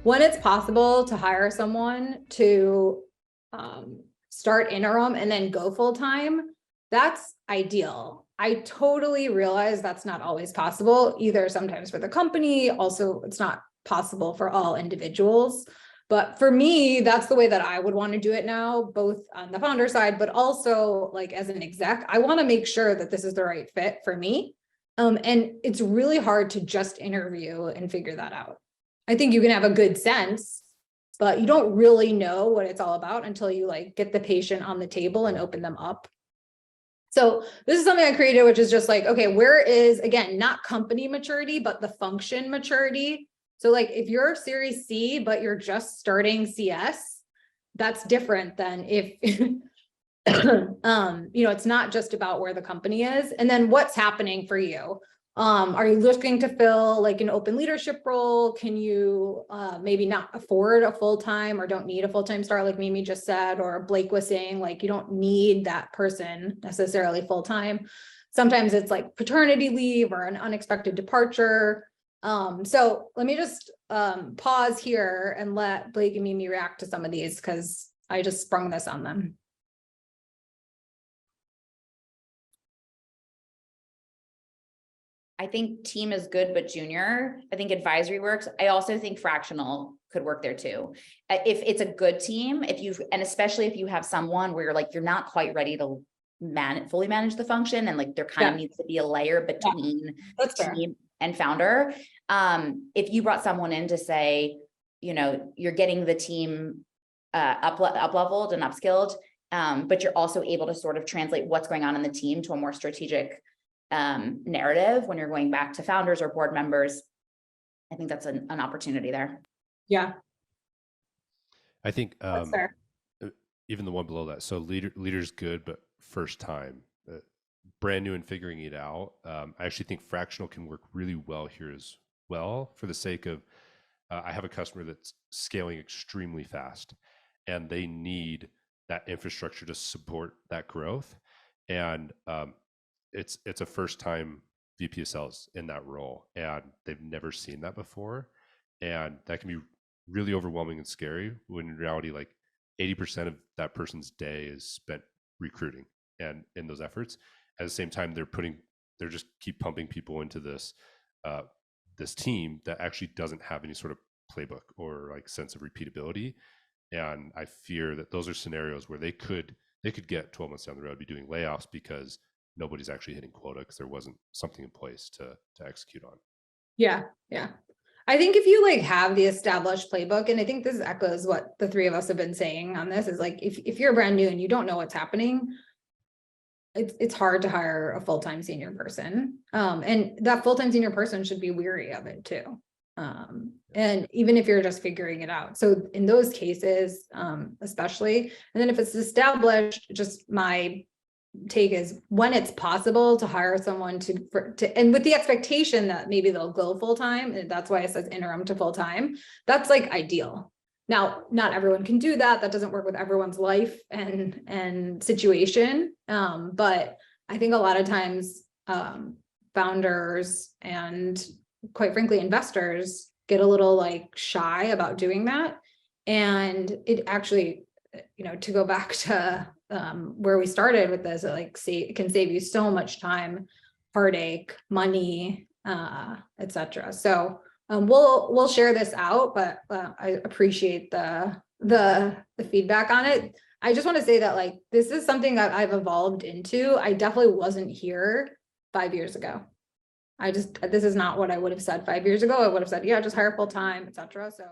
when it's possible to hire someone to start interim and then go full-time, that's ideal. I totally realize that's not always possible either. Sometimes for the company, also it's not possible for all individuals. But for me, that's the way that I would want to do it now, both on the founder side, but also like as an exec, I want to make sure that this is the right fit for me. And it's really hard to just interview and figure that out. I think you can have a good sense, but you don't really know what it's all about until you like get the patient on the table and open them up. So this is something I created, which is just like, okay, where is, again, not company maturity, but the function maturity. So like if you're Series C, but you're just starting CS, that's different than if, it's not just about where the company is. And then what's happening for you. Are you looking to fill like an open leadership role? Can you maybe not afford a full-time or don't need a full-time star like Mimi just said, or Blake was saying, like you don't need that person necessarily full-time. Sometimes it's like paternity leave or an unexpected departure. So let me just pause here and let Blake and Mimi react to some of these because I just sprung this on them. I think team is good, but junior. I think advisory works. I also think fractional could work there too. If it's a good team, and especially if you have someone where you're not quite ready to fully manage the function, and like there kind of needs to be a layer between team and founder. If you brought someone in to say, you're getting the team up leveled and upskilled, but you're also able to sort of translate what's going on in the team to a more strategic narrative when you're going back to founders or board members, I think that's an opportunity there. Yeah. I think even the one below that. So leader's good, but first time, brand new and figuring it out. I actually think fractional can work really well here as well for the sake of, I have a customer that's scaling extremely fast and they need that infrastructure to support that growth. And it's a first time VP of sales in that role and they've never seen that before. And that can be really overwhelming and scary when in reality, like 80% of that person's day is spent recruiting and in those efforts. At the same time, they're just keep pumping people into this, this team that actually doesn't have any sort of playbook or like sense of repeatability. And I fear that those are scenarios where they could get 12 months down the road, be doing layoffs because nobody's actually hitting quota because there wasn't something in place to execute on. Yeah. I think if you like have the established playbook, and I think this echoes what the three of us have been saying on this, is like if you're brand new and you don't know what's happening, it's hard to hire a full-time senior person. And that full-time senior person should be weary of it too. And even if you're just figuring it out. So in those cases, especially, and then if it's established, just my take is when it's possible to hire someone to and with the expectation that maybe they'll go full-time, and that's why it says interim to full-time, that's like ideal. Now, not everyone can do that. That doesn't work with everyone's life and situation. But I think a lot of times founders and quite frankly, investors get a little like shy about doing that. And it actually, to go back to where we started with this, it can save you so much time, heartache, money, etc. So we'll share this out, but I appreciate the feedback on it. I just want to say that like this is something that I've evolved into. I definitely wasn't here 5 years ago. This is not what I would have said 5 years ago. I would have said, yeah, just hire full time, etc. So